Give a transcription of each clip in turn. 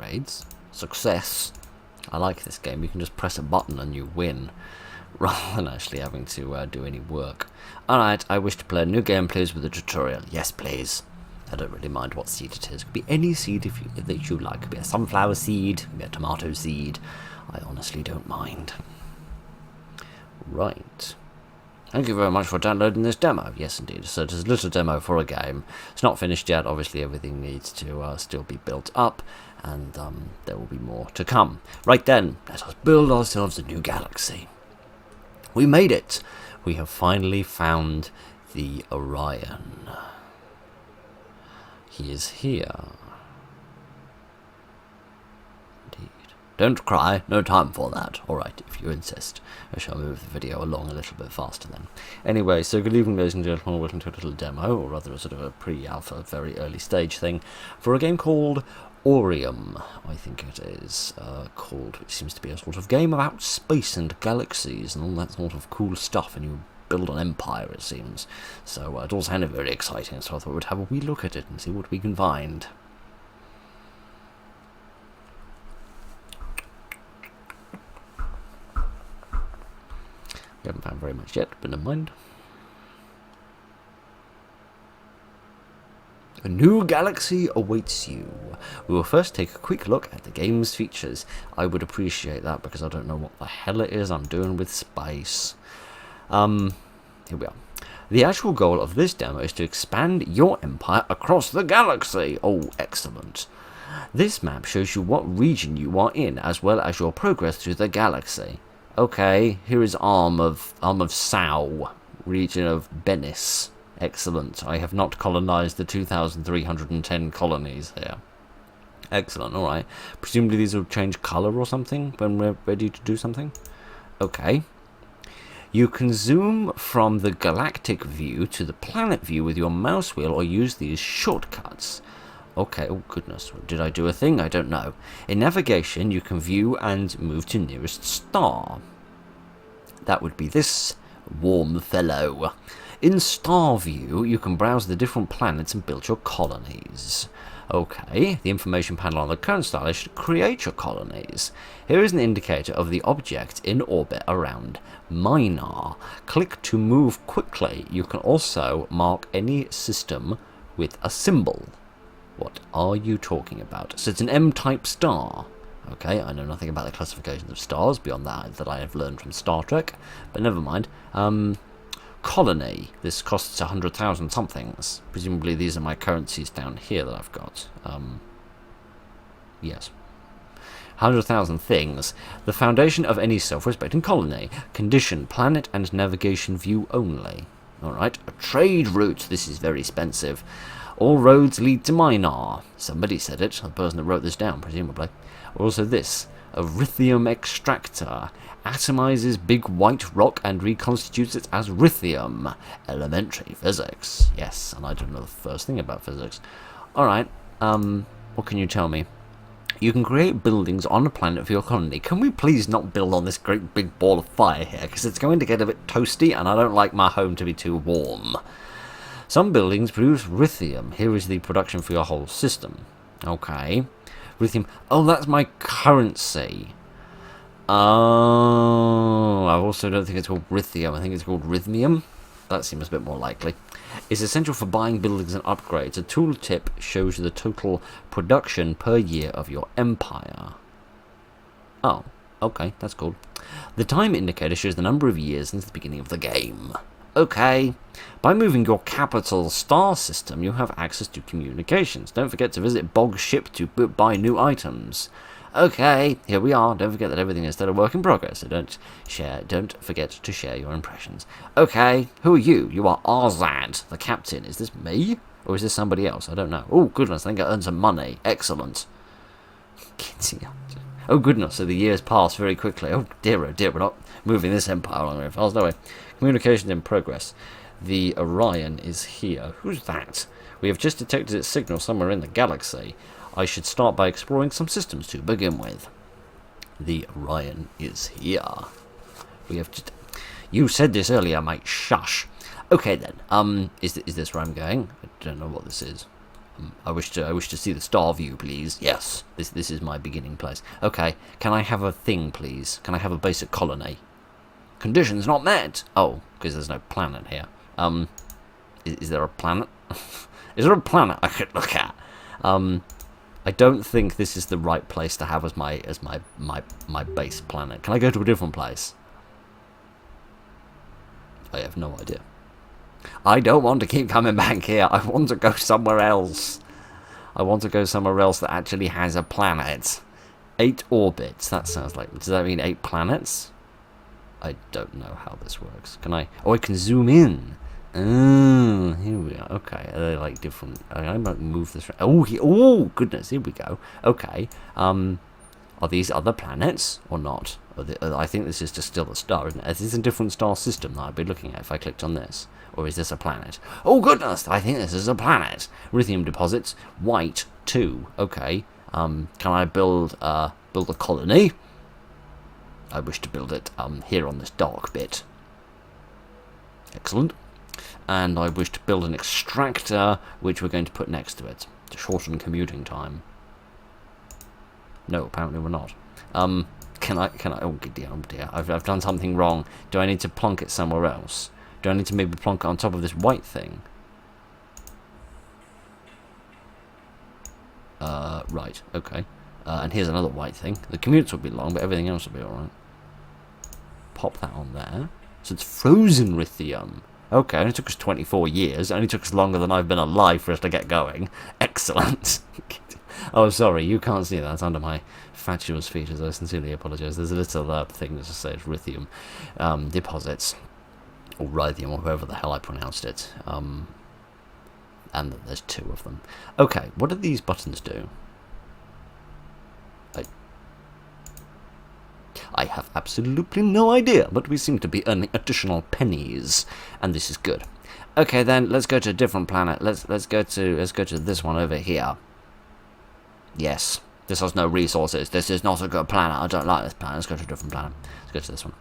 upgrades. Success. I like this game. You can just press a button and you win, rather than actually having to do any work. Alright, I wish to play a new game, please, with a tutorial. Yes, please. I don't really mind what seed it is. It could be any seed that you like. It could be a sunflower seed, it could be a tomato seed. I honestly don't mind. Right. Thank you very much for downloading this demo. Yes, indeed. So it is a little demo for a game. It's not finished yet. Obviously, everything needs to still be built up, and there will be more to come. Right then, let us build ourselves a new galaxy. We made it. We have finally found the Orion. He is here. Don't cry, no time for that. Alright, if you insist. I shall move the video along a little bit faster then. Anyway, so good evening, ladies and gentlemen. Welcome to a little demo, or rather a sort of a pre-alpha, very early stage thing, for a game called Orium, I think it is called, which seems to be a sort of game about space and galaxies and all that sort of cool stuff, and you build an empire, it seems. So it all sounded very exciting, so I thought we'd have a wee look at it and see what we can find. We haven't found very much yet, but never mind. A new galaxy awaits you. We will first take a quick look at the game's features. I would appreciate that because I don't know what the hell it is I'm doing with space. Here we are. The actual goal of this demo is to expand your empire across the galaxy. Oh, excellent. This map shows you what region you are in, as well as your progress through the galaxy. Okay, here is Arm of Sau, region of Benis. Excellent. I have not colonized the 2,310 colonies here. Excellent, alright. Presumably these will change color or something when we're ready to do something. Okay. You can zoom from the galactic view to the planet view with your mouse wheel or use these shortcuts. Okay, oh goodness, did I do a thing? I don't know. In navigation, you can view and move to nearest star. That would be this warm fellow. In star view, you can browse the different planets and build your colonies. Okay, the information panel on the current star is to create your colonies. Here is an indicator of the object in orbit around Minar. Click to move quickly. You can also mark any system with a symbol. What are you talking about? So it's an M-type star. Okay, I know nothing about the classifications of stars beyond that I have learned from Star Trek, but never mind. Colony. This costs 100,000 somethings. Presumably these are my currencies down here that I've got. Yes. 100,000 things. The foundation of any self-respecting colony. Condition, planet and navigation view only. Alright, a trade route. This is very expensive. All roads lead to Minar. Somebody said it, the person that wrote this down, presumably. Also this, a lithium extractor. Atomizes big white rock and reconstitutes it as lithium. Elementary physics. Yes, and I don't know the first thing about physics. Alright, what can you tell me? You can create buildings on a planet for your colony. Can we please not build on this great big ball of fire here? Because it's going to get a bit toasty, and I don't like my home to be too warm. Some buildings produce lithium. Here is the production for your whole system. Okay. Lithium. Oh, that's my currency. Oh, I also don't think it's called lithium. I think it's called rhythmium. That seems a bit more likely. It's essential for buying buildings and upgrades. A tooltip shows you the total production per year of your empire. Oh, okay, that's cool. The time indicator shows the number of years since the beginning of the game. Okay. By moving your capital star system, you have access to communications. Don't forget to visit Bog's ship to buy new items. Okay, here we are. Don't forget that everything is still a work in progress, so don't forget to share your impressions. Okay, who are you? You are Arzad, the captain. Is this me? Or is this somebody else? I don't know. Oh, goodness, I think I earned some money. Excellent. Oh, goodness, so the years pass very quickly. Oh, dear, we're not moving this empire along very fast, are we? Communications in progress. The Orion is here. Who's that? We have just detected its signal somewhere in the galaxy. I should start by exploring some systems to begin with. The Orion is here. We have to... You said this earlier, mate. Shush. Okay then. Is this where I'm going? I don't know what this is. I wish to see the star view, please. Yes, this is my beginning place. Okay, can I have a thing, please? Can I have a basic colony? Conditions not met. Oh, because there's no planet here. Is there a planet? Is there a planet I could look at? I don't think this is the right place to have as my base planet. Can I go to a different place? I have no idea. I don't want to keep coming back here. I want to go somewhere else. I want to go somewhere else that actually has a planet. 8 orbits. That sounds like... Does that mean 8 planets? I don't know how this works. Can I... Oh, I can zoom in. Oh, here we are. Okay, are they like different... I might move this... Oh, goodness, here we go. Okay, are these other planets or not? I think this is just still a star, isn't it? Is this a different star system that I'd be looking at if I clicked on this? Or is this a planet? Oh, goodness, I think this is a planet. Lithium deposits, white, 2. Okay, can I build a colony? I wish to build it here on this dark bit. Excellent. And I wish to build an extractor, which we're going to put next to it to shorten commuting time. No, apparently we're not. Can I? Oh dear! I've done something wrong. Do I need to plonk it somewhere else? Do I need to maybe plonk it on top of this white thing? Right. Okay. And here's another white thing. The commutes will be long, but everything else will be all right. Pop that on there. So it's frozen lithium. Okay, it only took us 24 years. It only took us longer than I've been alive for us to get going. Excellent. Oh, sorry, you can't see that. It's under my fatuous features. I sincerely apologise. There's a little thing that just says lithium deposits. Or lithium, or however the hell I pronounced it. And there's 2 of them. Okay, what do these buttons do? I have absolutely no idea, but we seem to be earning additional pennies, and this is good. Okay, then let's go to a different planet. Let's go to this one over here. Yes, this has no resources. This is not a good planet. I don't like this planet. Let's go to a different planet. Let's go to this one.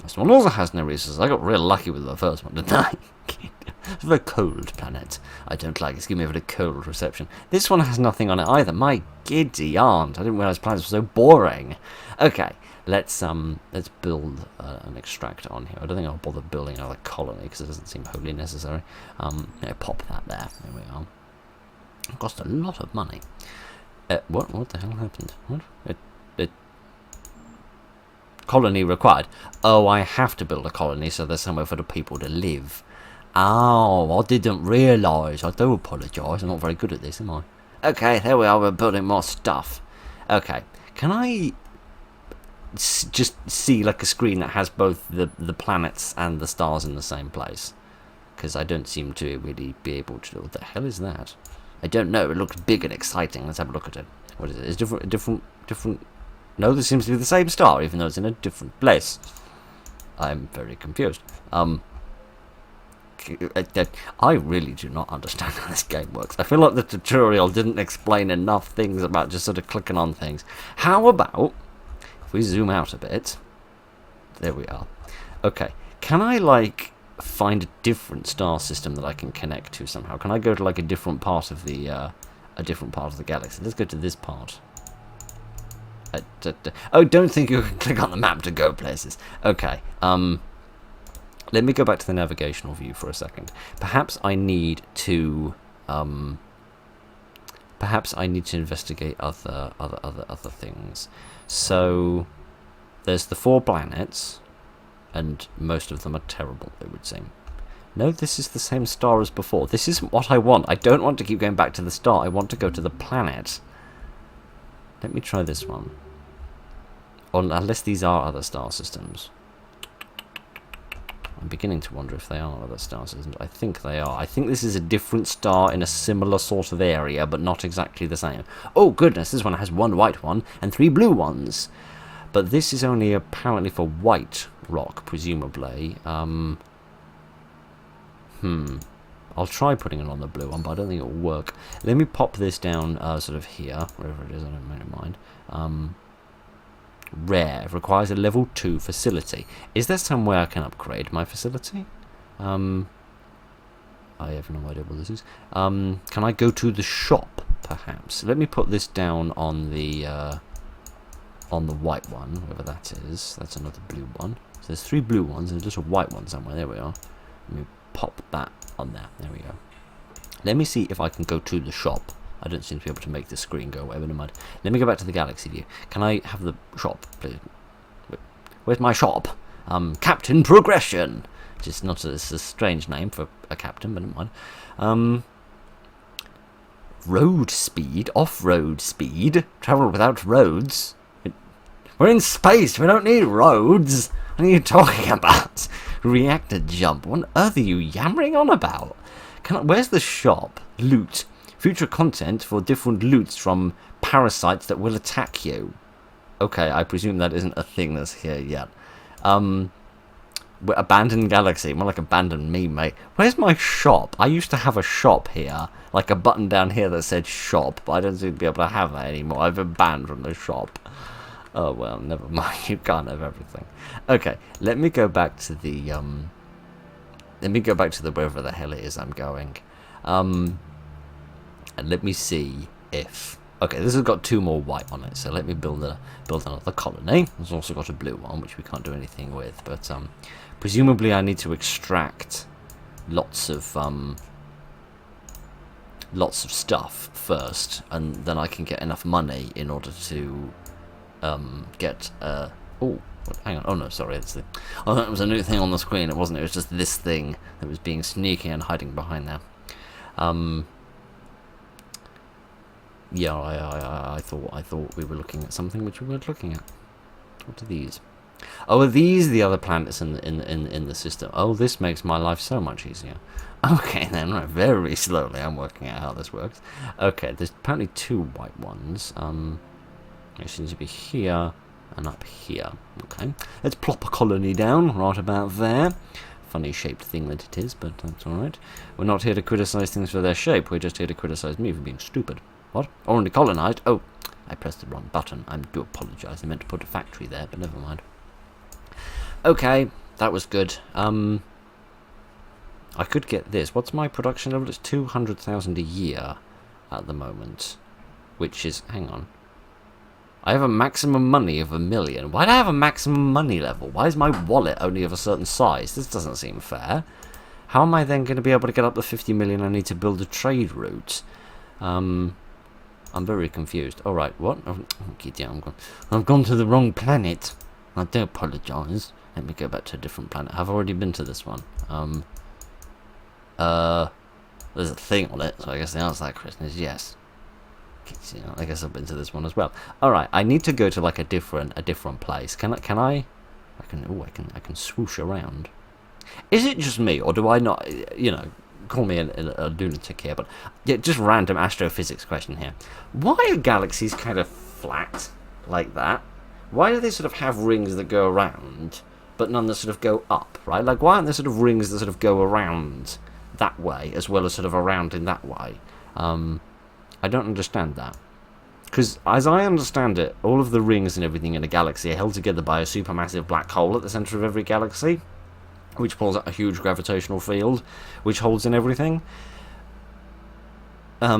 This one also has no resources. I got real lucky with the first one, didn't I? It's a very cold planet. I don't like it. It's giving me a very cold reception. This one has nothing on it either. My giddy aunt. I didn't realise planets were so boring. Okay, let's build an extractor on here. I don't think I'll bother building another colony because it doesn't seem wholly necessary. Yeah, pop that there. There we are. It cost a lot of money. What the hell happened? What? Colony required. Oh, I have to build a colony so there's somewhere for the people to live. Oh, I didn't realise. I do apologise. I'm not very good at this, am I? Okay, there we are. We're building more stuff. Okay, can I just see like a screen that has both the planets and the stars in the same place? Because I don't seem to really be able to. What the hell is that? I don't know. It looks big and exciting. Let's have a look at it. What is it? It's different. No, this seems to be the same star, even though it's in a different place. I'm very confused. I really do not understand how this game works. I feel like the tutorial didn't explain enough things about just sort of clicking on things. How about if we zoom out a bit? There we are. Okay, can I like find a different star system that I can connect to somehow? Can I go to like a different part of the galaxy? Let's go to this part. Oh, don't think you can click on the map to go places. Okay, let me go back to the navigational view for a second. Perhaps I need to investigate other things. So there's the 4 planets, and most of them are terrible, it would seem. No, this is the same star as before. This isn't what I want. I don't want to keep going back to the star. I want to go to the planet. Let me try this one. Unless these are other star systems. I'm beginning to wonder if they are other star systems. I think they are. I think this is a different star in a similar sort of area, but not exactly the same. Oh, goodness, this one has 1 white one and 3 blue ones. But this is only apparently for white rock, presumably. I'll try putting it on the blue one, but I don't think it'll work. Let me pop this down sort of here, wherever it is, I don't mind. Rare, requires a level 2 facility. Is there somewhere I can upgrade my facility? I I have no idea what this is. Can I go to the shop, perhaps? Let me put this down on the white one, whatever that is. That's another blue one. So there's 3 blue ones and there's a white one somewhere. There we are. Let me pop that on there. There we go. Let me see if I can go to the shop. I don't seem to be able to make the screen go away, but never mind. Let me go back to the galaxy view. Can I have the shop, please? Where's my shop? Captain Progression. Just not a strange name for a captain, but never mind. Road speed, off-road speed, travel without roads. We're in space. We don't need roads. What are you talking about? Reactor jump. What on earth are you yammering on about? Where's the shop? Loot. Future content for different loots from parasites that will attack you. Okay, I presume that isn't a thing that's here yet. Abandoned galaxy. More like abandoned me, mate. Where's my shop? I used to have a shop here. Like a button down here that said shop. But I don't seem to be able to have that anymore. I've been banned from the shop. Oh, well, never mind. You can't have everything. Okay, let me go back to the, wherever the hell it is I'm going. And let me see if... Okay, this has got 2 more white on it, so let me build another colony. It's also got a blue one, which we can't do anything with, but presumably I need to extract lots of stuff first, and then I can get enough money in order to get oh, hang on. Oh no, sorry. Oh, that was a new thing on the screen. It wasn't. It was just this thing that was being sneaky and hiding behind there. Yeah, I thought we were looking at something which we weren't looking at. What are these? Oh, are these the other planets in the system? Oh, this makes my life so much easier. Okay, then, right, very slowly I'm working out how this works. Okay, there's apparently 2 white ones. It seems to be here and up here. Okay, let's plop a colony down right about there. Funny shaped thing that it is, but that's alright. We're not here to criticise things for their shape, we're just here to criticise me for being stupid. What? Already colonised? Oh, I pressed the wrong button. I do apologise. I meant to put a factory there, but never mind. Okay, that was good. I could get this. What's my production level? It's 200,000 a year at the moment. Which is... Hang on. I have a maximum money of 1 million. Why do I have a maximum money level? Why is my wallet only of a certain size? This doesn't seem fair. How am I then going to be able to get up to 50 million? I need to build a trade route. I'm very confused. Alright, what? Okay, yeah, I've gone to the wrong planet. I do apologise. Let me go back to a different planet. I've already been to this one. There's a thing on it, so I guess the answer to that question is yes. I guess I've been to this one as well. Alright, I need to go to like a different place. Can I can swoosh around. Is it just me, or do I not, call me a lunatic here, but yeah, just random astrophysics question here. Why are galaxies kind of flat like that? Why do they sort of have rings that go around, but none that sort of go up, right? Like, why aren't there sort of rings that sort of go around that way, as well as sort of around in that way? I don't understand that. Because, as I understand it, all of the rings and everything in a galaxy are held together by a supermassive black hole at the centre of every galaxy, which pulls out a huge gravitational field, which holds in everything. At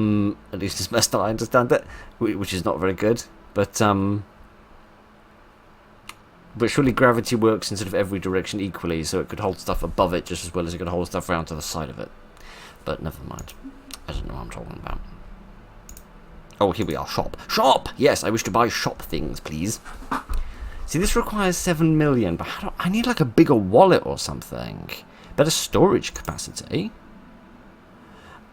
least as best I understand it, which is not very good. But surely gravity works in sort of every direction equally, so it could hold stuff above it just as well as it could hold stuff around to the side of it. But never mind. I don't know what I'm talking about. Oh, here we are. Shop. Shop! Yes, I wish to buy shop things, please. See, this requires 7 million, but I need like a bigger wallet or something. Better storage capacity.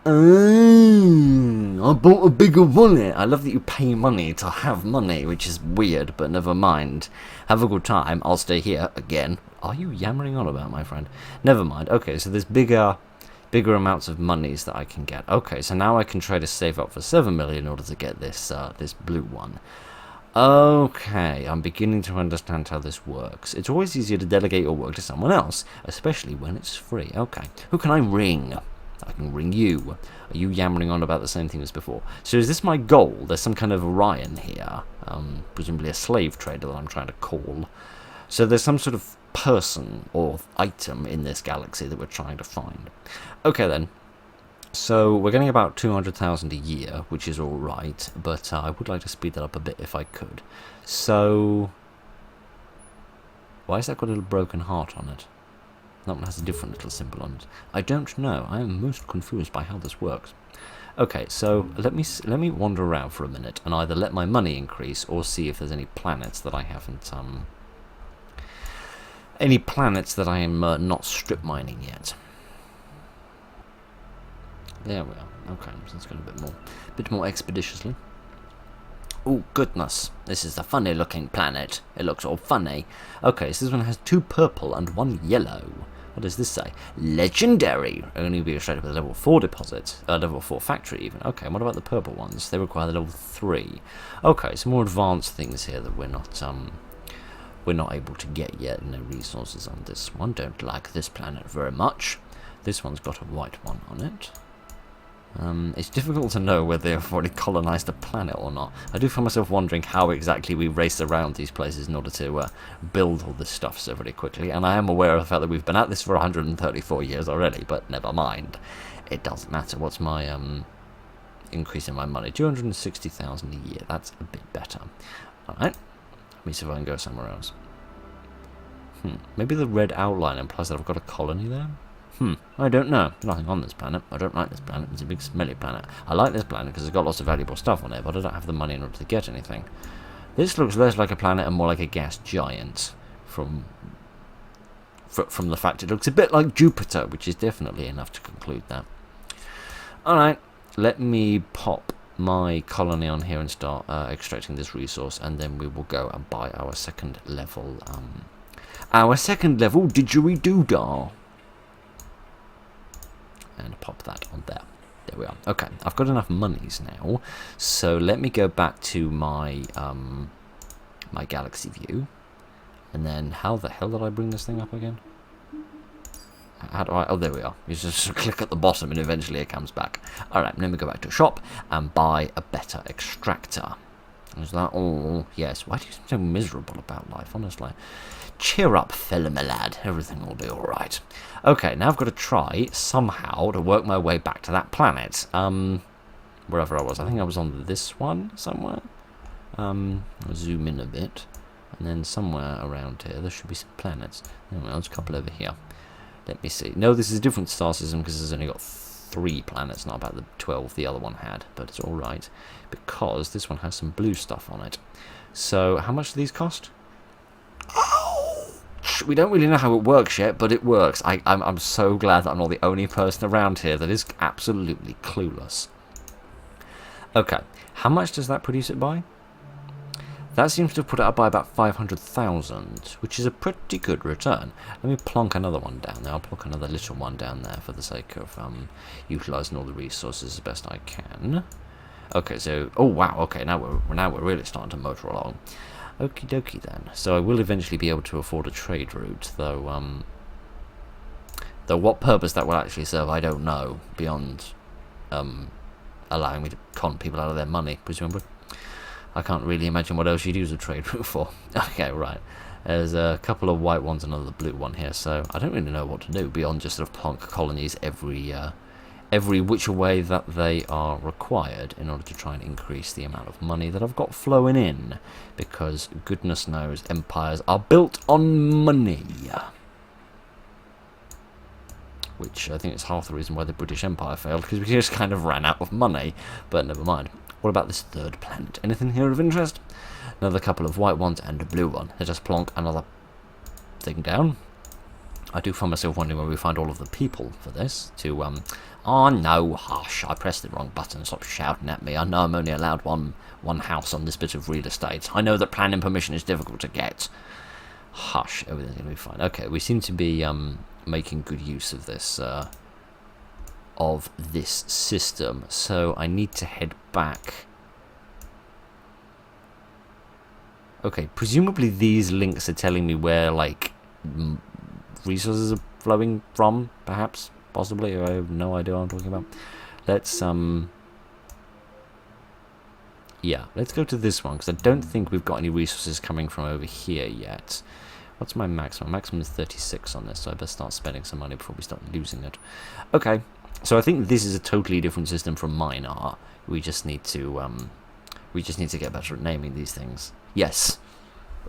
I bought a bigger wallet. I love that you pay money to have money, which is weird, but never mind. Have a good time. I'll stay here again. Are you yammering on about, my friend? Never mind. Okay, so there's bigger amounts of monies that I can get. Okay, so now I can try to save up for 7 million in order to get this this blue one. Okay, I'm beginning to understand how this works. It's always easier to delegate your work to someone else, especially when it's free. Okay, who can I ring? I can ring you. Are you yammering on about the same thing as before? So is this my goal? There's some kind of Orion here, presumably a slave trader that I'm trying to call. So there's some sort of person or item in this galaxy that we're trying to find. Okay then, So we're getting about 200,000 a year, which is all right, but I would like to speed that up a bit if I could. So why has that got a little broken heart on it? That one has a different little symbol on it. I don't know. I am most confused by how this works. Okay, so let me wander around for a minute and either let my money increase or see if there's any planets that I haven't any planets that I am not strip mining yet. There we are. Okay, so let's go a bit more expeditiously. Oh goodness, this is a funny looking planet. It looks all funny. Okay, so this one has 2 purple and 1 yellow. What does this say? Legendary! Only be restricted with a level 4 deposit. Level 4 factory even. Okay, what about the purple ones? They require the level 3. Okay, some more advanced things here that we're not able to get yet. No resources on this one. Don't like this planet very much. This one's got a white one on it. It's difficult to know whether they've already colonised a planet or not. I do find myself wondering how exactly we race around these places in order to build all this stuff so very quickly, and I am aware of the fact that we've been at this for 134 years already, but never mind. It doesn't matter. What's my increase in my money? 260,000 a year. That's a bit better. Alright. Let me see if I can go somewhere else. Maybe the red outline implies that I've got a colony there? I don't know. There's nothing on this planet. I don't like this planet. It's a big smelly planet. I like this planet because it's got lots of valuable stuff on it, but I don't have the money in order to get anything. This looks less like a planet and more like a gas giant from the fact it looks a bit like Jupiter, which is definitely enough to conclude that. Alright, let me pop my colony on here and start extracting this resource, and then we will go and buy our second level didgeridoo-dah. And pop that on there. There we are. Okay, I've got enough monies now, so let me go back to my my galaxy view, and then how the hell did I bring this thing up again? How do I? Oh, there we are. You just click at the bottom, and eventually it comes back. All right, let me go back to a shop and buy a better extractor. Is that all? Yes. Why do you seem so miserable about life? Honestly. Cheer up, fella, my lad. Everything will be alright. Okay, now I've got to try, somehow, to work my way back to that planet. Wherever I was. I think I was on this one, somewhere. I'll zoom in a bit. And then somewhere around here, there should be some planets. Anyway, there's a couple over here. Let me see. No, this is a different star system, because it's only got 3 planets, not about the 12 the other one had. But it's alright, because this one has some blue stuff on it. So, how much do these cost? We don't really know how it works yet, but it works. I'm so glad that I'm not the only person around here that is absolutely clueless. Okay, how much does that produce it by? That seems to have put it up by about 500,000, which is a pretty good return. Let me plonk another one down there. I'll plonk another little one down there for the sake of utilising all the resources as best I can. Okay, so oh wow, okay, now we're really starting to motor along. Okie dokie then. So I will eventually be able to afford a trade route, though what purpose that will actually serve, I don't know, beyond allowing me to con people out of their money, presumably. I can't really imagine what else you'd use a trade route for. Okay, right. There's a couple of white ones and another blue one here, so I don't really know what to do beyond just sort of plonk colonies every which way that they are required in order to try and increase the amount of money that I've got flowing in, because goodness knows empires are built on money, which I think is half the reason why the British Empire failed, because we just kind of ran out of money. But never mind. What about this third planet? Anything here of interest? Another couple of white ones and a blue one. Let us plonk another thing down. I do find myself wondering where we find all of the people for this to oh no, hush, I pressed the wrong button, stop shouting at me. I know I'm only allowed one house on this bit of real estate. I know that planning permission is difficult to get. Hush, everything's going to be fine. Okay, we seem to be making good use of this system, so I need to head back. Okay, presumably these links are telling me where, like, resources are flowing from, perhaps, possibly. I have no idea what I'm talking about. Let's yeah, let's go to this one, because I don't think we've got any resources coming from over here yet. What's my maximum? Maximum is 36 on this, so I better start spending some money before we start losing it. Okay, So I think this is a totally different system from mine are. We just need to get better at naming these things. Yes,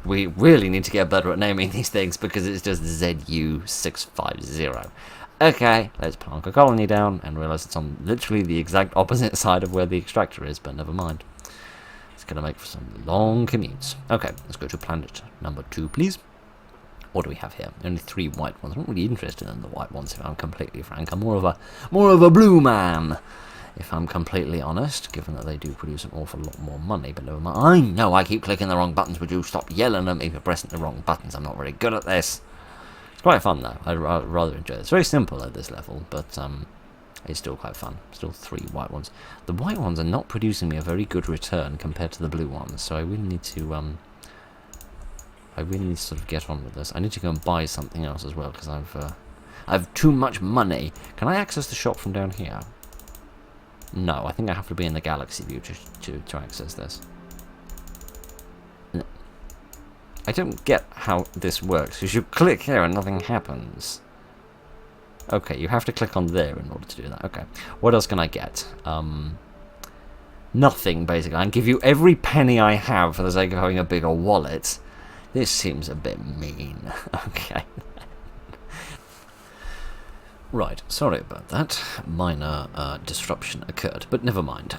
we really need to get better at naming these things because it's just ZU650. Okay, let's plonk a colony down and realise it's on literally the exact opposite side of where the extractor is, but never mind. It's going to make for some long commutes. Okay, let's go to planet number 2, please. What do we have here? Only 3 white ones. I'm not really interested in the white ones, if I'm completely frank. I'm more of a blue man, if I'm completely honest, given that they do produce an awful lot more money, but never mind. I know I keep clicking the wrong buttons. Would you stop yelling at me for pressing the wrong buttons? I'm not very good at this. It's quite fun, though. I rather enjoy it. It's very simple at this level, but it's still quite fun. Still 3 white ones. The white ones are not producing me a very good return compared to the blue ones, so I really need to sort of get on with this. I need to go and buy something else as well, because I've too much money. Can I access the shop from down here? No, I think I have to be in the galaxy view to access this. No. I don't get how this works, because you click here and nothing happens. Okay, you have to click on there in order to do that. Okay, what else can I get? Nothing, basically. I can give you every penny I have for the sake of having a bigger wallet. This seems a bit mean. Okay. Right, sorry about that. Minor disruption occurred, but never mind.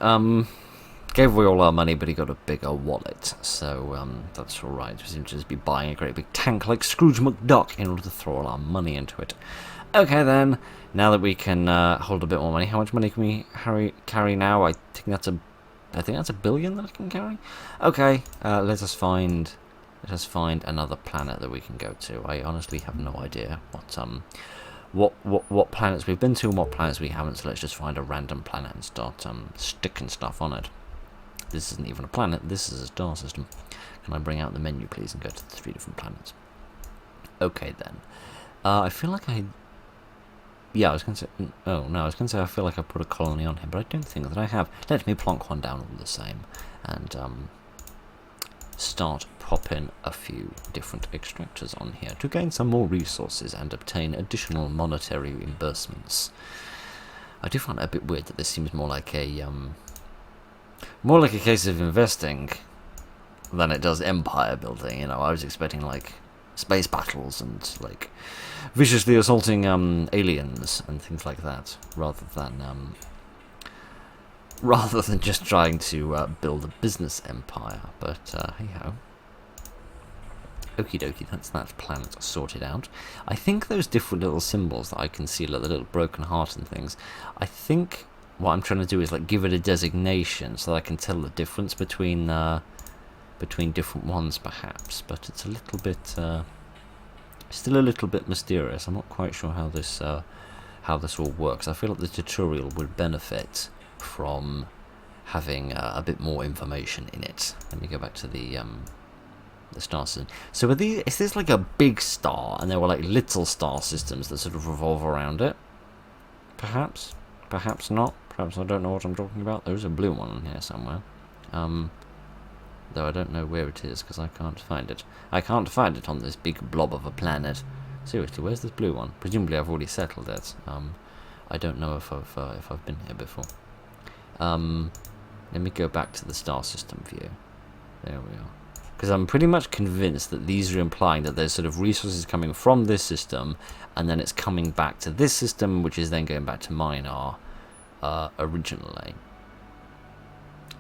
Gave away all our money, but he got a bigger wallet, so that's alright. We seem to just be buying a great big tank like Scrooge McDuck in order to throw all our money into it. Okay then, now that we can hold a bit more money, how much money can we carry now? I think that's a $1 billion that I can carry. Okay, let us find another planet that we can go to. I honestly have no idea what planets we've been to and what planets we haven't. So let's just find a random planet and start sticking stuff on it. This isn't even a planet. This is a star system. Can I bring out the menu, please, and go to the 3 different planets? Okay then. I feel like yeah, I was going to say... Oh, no, I was going to say I feel like I put a colony on him, but I don't think that I have. Let me plonk one down all the same, and start popping a few different extractors on here to gain some more resources and obtain additional monetary reimbursements. I do find it a bit weird that this seems more like a case of investing than it does empire building. You know, I was expecting like space battles and like viciously assaulting aliens and things like that, rather than just trying to build a business empire. But hey ho. Okie dokie, that's that planet sorted out. I think those different little symbols that I can see, like the little broken heart and things, I think what I'm trying to do is like give it a designation so that I can tell the difference between different ones, perhaps. But it's a little bit, still a little bit mysterious. I'm not quite sure how this all works. I feel like the tutorial would benefit from having a bit more information in it. Let me go back to the star system. So is this like a big star, and there were like little star systems that sort of revolve around it? Perhaps, perhaps not. Perhaps I don't know what I'm talking about. There's a blue one in here somewhere. Though I don't know where it is because I can't find it. I can't find it on this big blob of a planet. Seriously, where's this blue one? Presumably I've already settled it. I don't know if I've been here before. Let me go back to the star system view. There we are. Because I'm pretty much convinced that these are implying that there's sort of resources coming from this system, and then it's coming back to this system, which is then going back to Minar originally.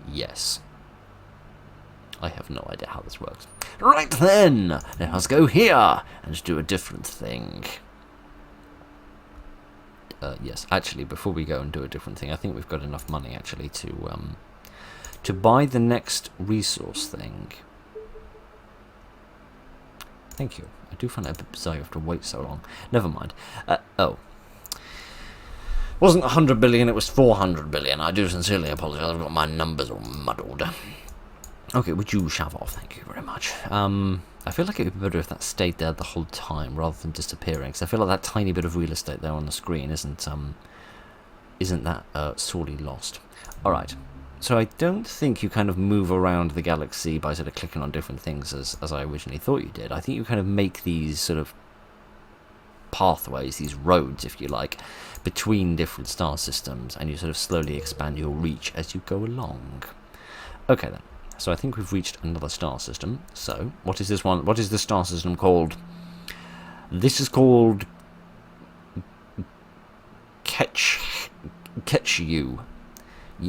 Yes. I have no idea how this works. Right then, let us go here and do a different thing. Yes, actually, before we go and do a different thing, I think we've got enough money actually to buy the next resource thing. Thank you. I do find it a bit bizarre you have to wait so long. Never mind. Oh. Wasn't 100 billion, it was 400 billion. I do sincerely apologise. I've got my numbers all muddled. Okay, would you shove off? Thank you very much. I feel like it would be better if that stayed there the whole time rather than disappearing, because I feel like that tiny bit of real estate there on the screen isn't that sorely lost. Alright, so I don't think you kind of move around the galaxy by sort of clicking on different things as I originally thought you did. I think you kind of make these sort of pathways, these roads, if you like, between different star systems, and you sort of slowly expand your reach as you go along. Okay then, so I think we've reached another star system. So, what is this one? What is this star system called? This is called Ketchu.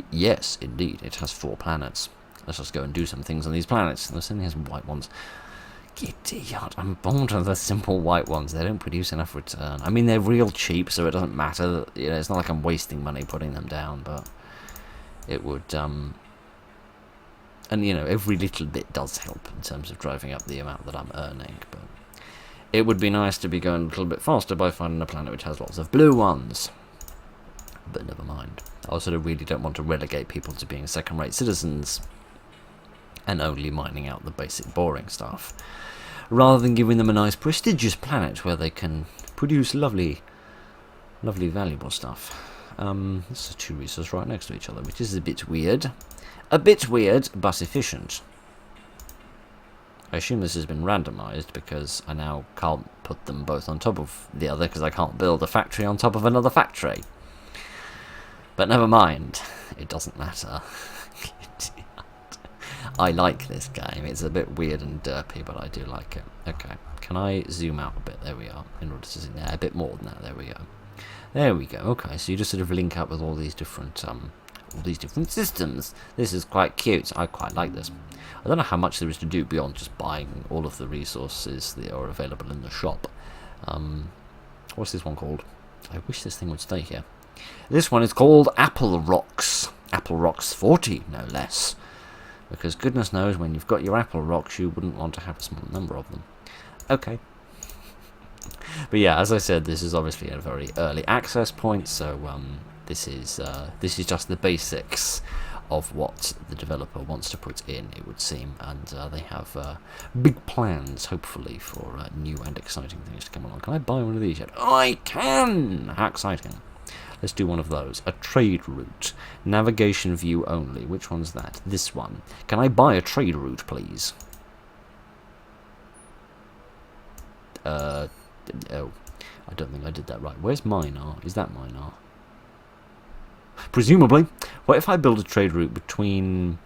Yes, indeed, it has 4 planets. Let's just go and do some things on these planets. This only has white ones. Giddy God, I'm bored of the simple white ones. They don't produce enough return. I mean, they're real cheap, so it doesn't matter. You know, it's not like I'm wasting money putting them down, but it would, and, you know, every little bit does help in terms of driving up the amount that I'm earning, but it would be nice to be going a little bit faster by finding a planet which has lots of blue ones. But never mind. I also really don't want to relegate people to being second-rate citizens and only mining out the basic boring stuff, rather than giving them a nice prestigious planet where they can produce lovely valuable stuff. This is 2 resources right next to each other, which is a bit weird, but efficient. I assume this has been randomized because I now can't put them both on top of the other because I can't build a factory on top of another factory. But never mind, it doesn't matter. I like this game. It's a bit weird and derpy, but I do like it. Okay, can I zoom out a bit? There we are. In order to zoom there, a bit more than that. There we go. There we go. Okay, so you just sort of link up with all these different systems. This is quite cute. I quite like this. I don't know how much there is to do beyond just buying all of the resources that are available in the shop. What's this one called? I wish this thing would stay here. This one is called Apple Rocks. Apple Rocks 40, no less. Because goodness knows when you've got your Apple Rocks, you wouldn't want to have a small number of them. Okay. But yeah, as I said, this is obviously a very early access point, so this is just the basics of what the developer wants to put in, it would seem, and they have big plans, hopefully, for new and exciting things to come along. Can I buy one of these yet? Oh, I can! How exciting. Let's do one of those. A trade route. Navigation view only. Which one's that? This one. Can I buy a trade route, please? Oh. I don't think I did that right. Where's Minar? Is that Minar? Presumably. What if I build a trade route between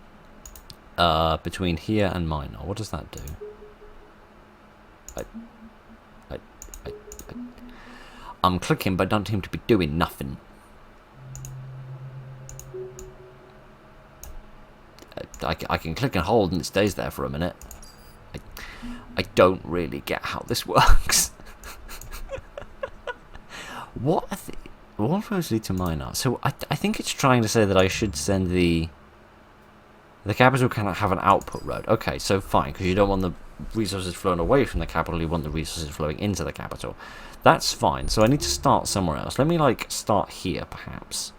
here and Minar? What does that do? I'm clicking, but don't seem to be doing nothing. I can click and hold and it stays there for a minute. I don't really get how this works. What roads lead to Minar? So I think it's trying to say that I should send the capital cannot have an output road. Okay, so fine, because you don't want the resources flowing away from the capital, you want the resources flowing into the capital. That's fine, so I need to start somewhere else. Let me, like, start here, perhaps.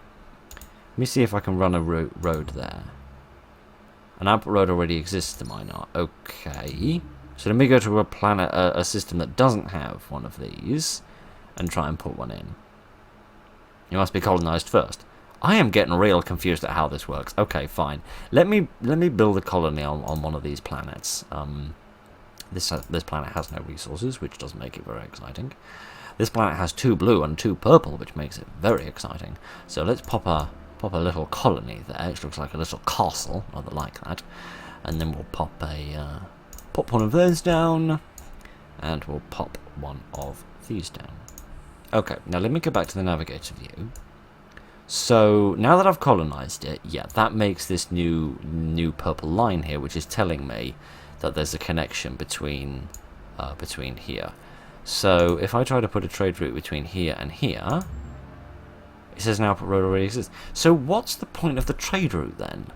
Let me see if I can run a road there. An output road already exists to Minar. Okay. So let me go to a planet, a system that doesn't have one of these, and try and put one in. You must be colonized first. I am getting real confused at how this works. Okay, fine. Let me build a colony on one of these planets. This planet has no resources, which does make it very exciting. This planet has 2 blue and 2 purple, which makes it very exciting. So let's pop a little colony there, which looks like a little castle, rather like that. And then we'll pop one of those down, and we'll pop one of these down. Okay, now let me go back to the navigator view. So now that I've colonized it, yeah, that makes this new purple line here, which is telling me that there's a connection between here. So if I try to put a trade route between here and here, it says an output road already exists. So what's the point of the trade route then?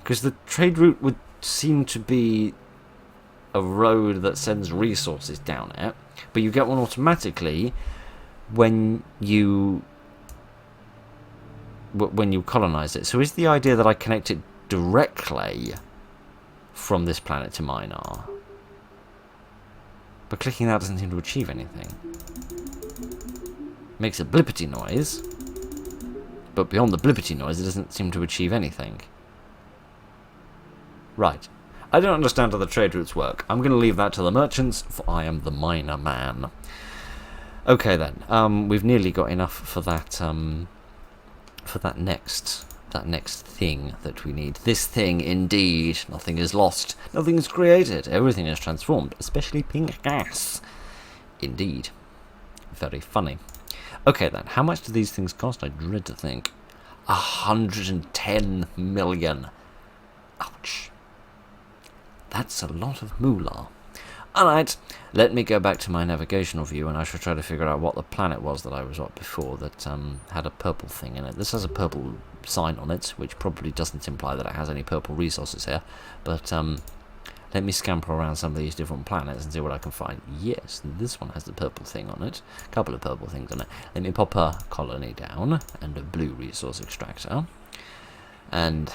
Because the trade route would seem to be a road that sends resources down it, but you get one automatically when you colonize it. So is the idea that I connect it directly from this planet to Minar? But clicking that doesn't seem to achieve anything. Makes a blippity noise, but beyond the blippity noise it doesn't seem to achieve anything. Right. I don't understand how the trade routes work. I'm going to leave that to the merchants, for I am the miner man. Okay then, we've nearly got enough for that, next thing that we need. This thing, indeed. Nothing is lost. Nothing is created. Everything is transformed, especially pink gas. Indeed. Very funny. Okay then, how much do these things cost? I dread to think. 110 million. Ouch. That's a lot of moolah. Alright, let me go back to my navigational view and I shall try to figure out what the planet was that I was at before that had a purple thing in it. This has a purple sign on it, which probably doesn't imply that it has any purple resources here, but let me scamper around some of these different planets and see what I can find. Yes, this one has the purple thing on it, a couple of purple things on it. Let me pop a colony down and a blue resource extractor, and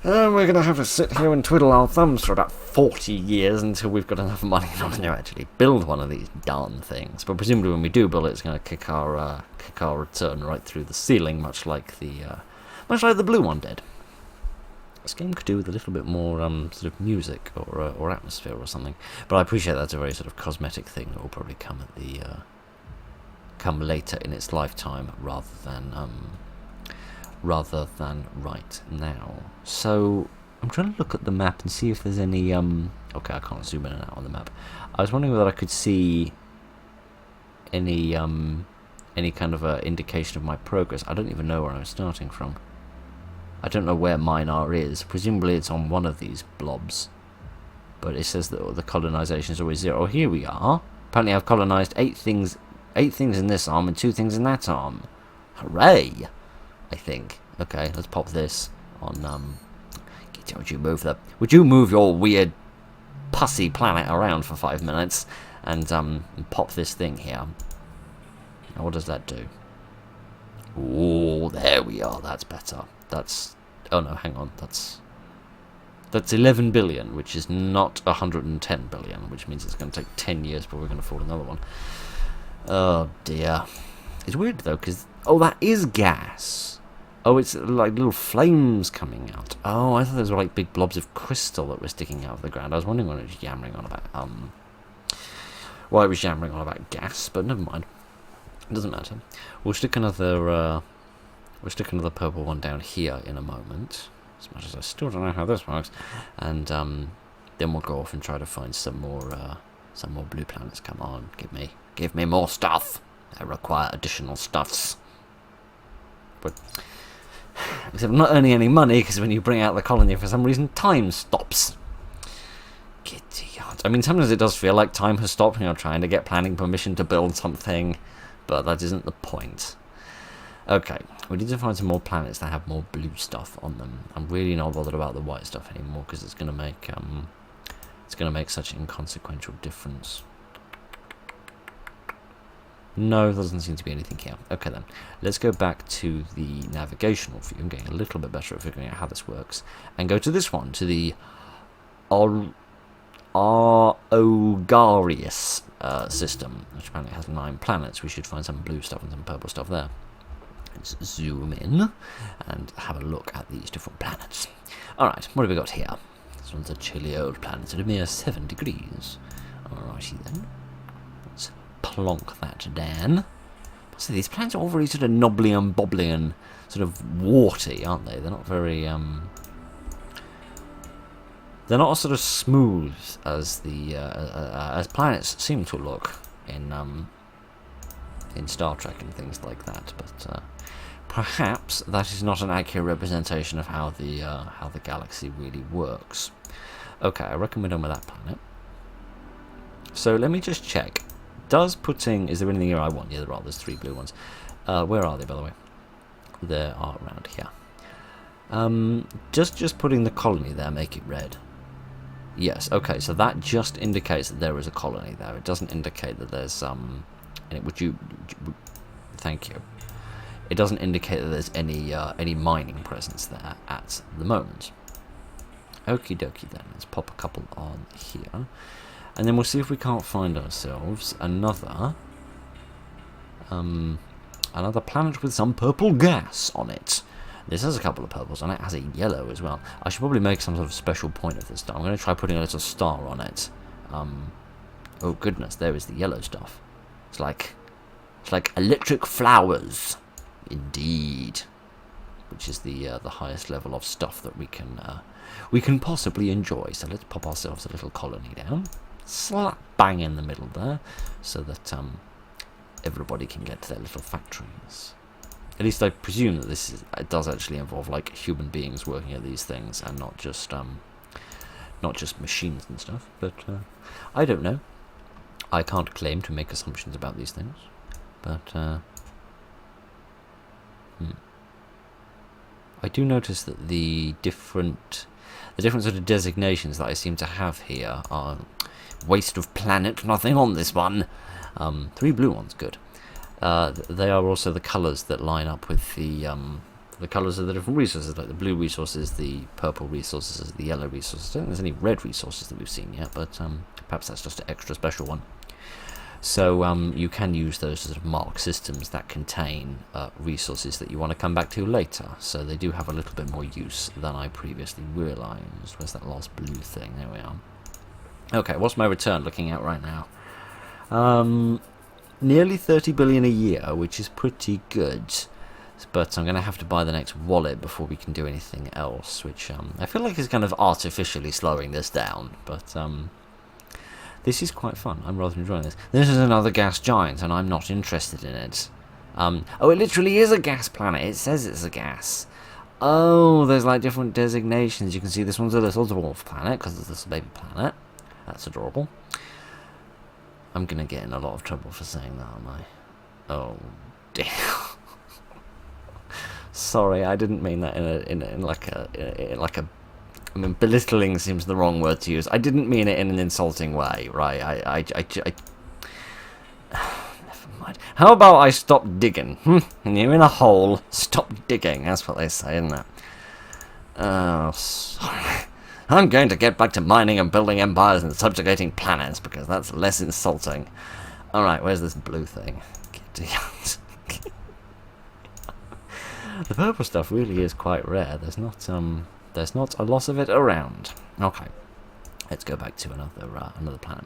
we're going to have to sit here and twiddle our thumbs for about 40 years until we've got enough money in order to actually build one of these darn things. But presumably when we do build it, it's going to kick our return right through the ceiling, much like the blue one did. This game could do with a little bit more sort of music or atmosphere or something. But I appreciate that's a very sort of cosmetic thing that will probably come at the come later in its lifetime rather than right now. So I'm trying to look at the map and see if there's any okay, I can't zoom in and out on the map. I was wondering whether I could see any kind of indication of my progress. I don't even know where I'm starting from. I don't know where Minar is. Presumably it's on one of these blobs, but it says that the colonization is always 0. Oh, here we are. Apparently I've colonized 8 things in this arm and 2 things in that arm. Hooray! I think. Okay, let's pop this on, would you move your weird pussy planet around for 5 minutes and pop this thing here. Now what does that do? Oh, there we are, that's better. That's, oh no, hang on, that's 11 billion, which is not 110 billion, which means it's going to take 10 years before we're going to afford another one. Oh dear. It's weird though, because, oh, that is gas. Oh, it's like little flames coming out. Oh, I thought those were like big blobs of crystal that were sticking out of the ground. I was wondering what it was yammering on about. Why it was yammering on about gas, but never mind. It doesn't matter. We'll stick another purple one down here in a moment. As much as I still don't know how this works, and then we'll go off and try to find some more blue planets. Come on, give me more stuff. I require additional stuffs. But except I'm not earning any money because when you bring out the colony, for some reason, time stops. Giddy God. I mean, sometimes it does feel like time has stopped when you're trying to get planning permission to build something, but that isn't the point. Okay, we need to find some more planets that have more blue stuff on them. I'm really not bothered about the white stuff anymore because it's going to make such an inconsequential difference. No, there doesn't seem to be anything here. Okay then, let's go back to the navigational view. I'm getting a little bit better at figuring out how this works. And go to this one, to the Ogarius system, which apparently has 9 planets. We should find some blue stuff and some purple stuff there. Let's zoom in and have a look at these different planets. Alright, what have we got here? This one's a chilly old planet at a mere 7 degrees. Alrighty then. Let's plonk that down. So these planets are all very sort of knobbly and bobbly and sort of warty, aren't they? They're not very they're not as sort of smooth as the as planets seem to look in Star Trek and things like that. But perhaps that is not an accurate representation of how the galaxy really works. Okay, I reckon we're done with that planet. So let me just check. Is there anything here I want? Yeah, there are. There's 3 blue ones. Where are they, by the way? They are around here. Just putting the colony there, make it red. Yes, okay, so that just indicates that there is a colony there. It doesn't indicate that there's thank you. It doesn't indicate that there's any mining presence there at the moment. Okie dokie then, let's pop a couple on here. And then we'll see if we can't find ourselves another planet with some purple gas on it. This has a couple of purples on it. It has a yellow as well. I should probably make some sort of special point of this stuff. I'm going to try putting a little star on it. Oh goodness, there is the yellow stuff. It's like electric flowers, indeed. Which is the highest level of stuff that we can possibly enjoy. So let's pop ourselves a little colony down, slap bang in the middle there, so that everybody can get to their little factories. At least I presume that it does actually involve like human beings working at these things and not just machines and stuff. But I don't know. I can't claim to make assumptions about these things. But I do notice that the different sort of designations that I seem to have here are waste of planet, nothing on this one. 3 blue ones, good. They are also the colours that line up with the colours of the different resources, like the blue resources, the purple resources, the yellow resources. I don't think there's any red resources that we've seen yet, but perhaps that's just an extra special one. So you can use those to sort of mark systems that contain resources that you want to come back to later. So they do have a little bit more use than I previously realised. Where's that last blue thing? There we are. Okay, what's my return looking at right now? Nearly 30 billion a year, which is pretty good. But I'm going to have to buy the next wallet before we can do anything else, which I feel like is kind of artificially slowing this down. But this is quite fun. I'm rather enjoying this. This is another gas giant, and I'm not interested in it. Oh, it literally is a gas planet. It says it's a gas. Oh, there's like different designations. You can see this one's a little dwarf planet because it's this baby planet. That's adorable. I'm going to get in a lot of trouble for saying that, aren't I? Oh, dear. Sorry, I didn't mean that in like a. I mean, belittling seems the wrong word to use. I didn't mean it in an insulting way, right? I never mind. How about I stop digging? You're in a hole. Stop digging. That's what they say, isn't it? Oh, sorry. I'm going to get back to mining and building empires and subjugating planets because that's less insulting. Alright, where's this blue thing? The purple stuff really is quite rare. There's not a lot of it around. Okay, let's go back to another planet.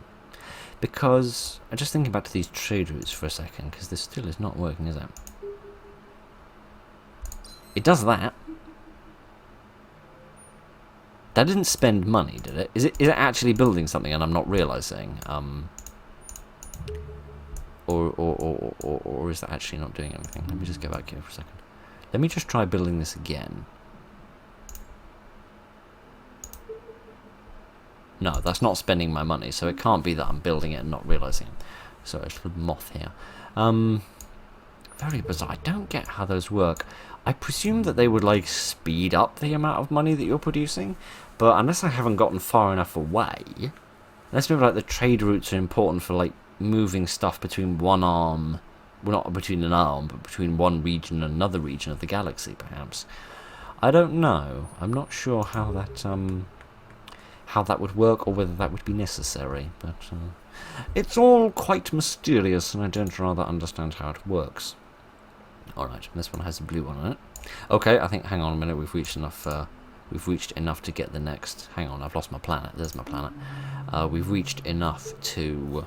Because I'm just thinking back to these trade routes for a second, because this still is not working, is it? It does that. That didn't spend money, did it? Is it actually building something and I'm not realizing? Or is that actually not doing anything? Let me just go back here for a second. Let me just try building this again. No, that's not spending my money, so it can't be that I'm building it and not realizing it. Sorry, it's a little moth here. Very bizarre. I don't get how those work. I presume that they would like speed up the amount of money that you're producing, but unless I haven't gotten far enough away, unless maybe like the trade routes are important for like moving stuff between one arm, well not between an arm, but between one region and another region of the galaxy perhaps. I don't know. I'm not sure how that would work or whether that would be necessary, but it's all quite mysterious and I don't rather understand how it works. Alright, this one has a blue one on it. Okay, I think, hang on a minute, we've reached enough to get the next, hang on, I've lost my planet, there's my planet. We've reached enough to,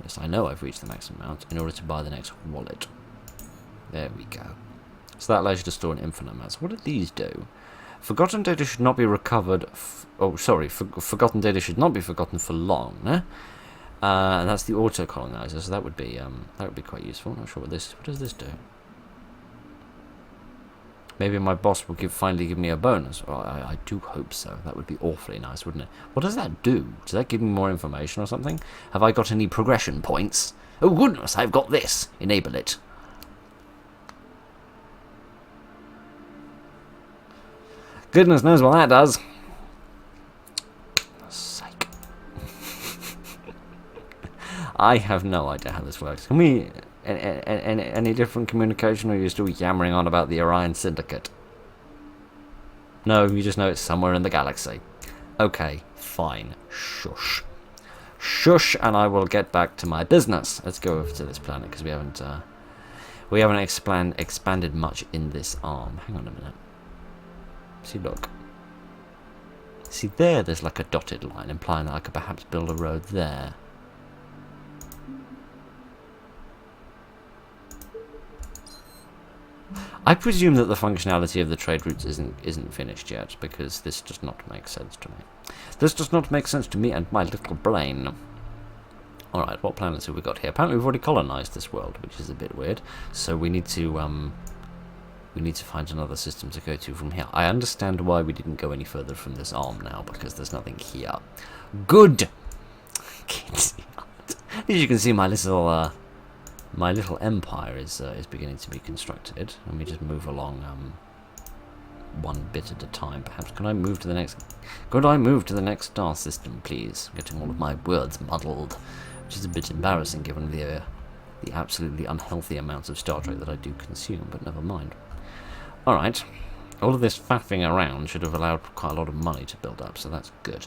yes, I know I've reached the maximum amount in order to buy the next wallet. There we go. So that allows you to store an infinite amount. So what do these do? Forgotten data should not be recovered, forgotten data should not be forgotten for long, eh? And that's the auto colonizer, so that would be quite useful. Not sure what this is. What does this do? Maybe my boss will finally give me a bonus. Well, I do hope so. That would be awfully nice, wouldn't it? What does that do? Does that give me more information or something? Have I got any progression points? Oh goodness, I've got this. Enable it. Goodness knows what that does. Psych. I have no idea how this works. Can we... Any different communication, or are you still yammering on about the Orion Syndicate? No, you just know it's somewhere in the galaxy. Okay, fine. Shush. Shush, and I will get back to my business. Let's go over to this planet, because we We haven't expanded much in this arm. Hang on a minute. See, look. See there's like a dotted line, implying that I could perhaps build a road there. I presume that the functionality of the trade routes isn't finished yet, because this does not make sense to me. This does not make sense to me and my little brain. Alright, what planets have we got here? Apparently we've already colonized this world, which is a bit weird. So we need to find another system to go to from here. I understand why we didn't go any further from this arm now, because there's nothing here. Good! As you can see, my little empire is beginning to be constructed. Let me just move along one bit at a time. Perhaps could I move to the next star system, please? Getting all of my words muddled, which is a bit embarrassing given the absolutely unhealthy amounts of Star Trek that I do consume, but never mind. Alright, all of this faffing around should have allowed quite a lot of money to build up, so that's good.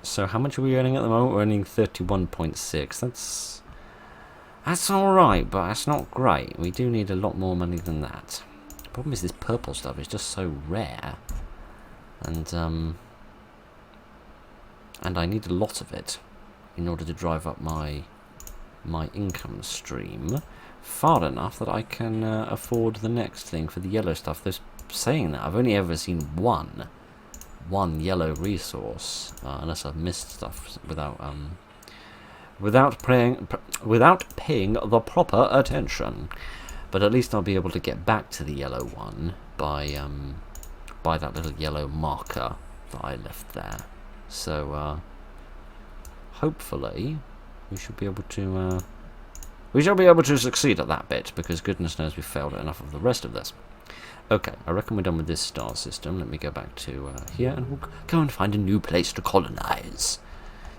So how much are we earning at the moment? We're earning 31.6. That's alright, but that's not great. We do need a lot more money than that. The problem is this purple stuff is just so rare. And I need a lot of it in order to drive up my income stream far enough that I can afford the next thing for the yellow stuff. There's saying that I've only ever seen one yellow resource, unless I've missed stuff without paying the proper attention. But at least I'll be able to get back to the yellow one by that little yellow marker that I left there. So hopefully we should be able to succeed at that bit, because goodness knows we've failed at enough of the rest of this. Okay, I reckon we're done with this star system. Let me go back to here, and we'll go and find a new place to colonize.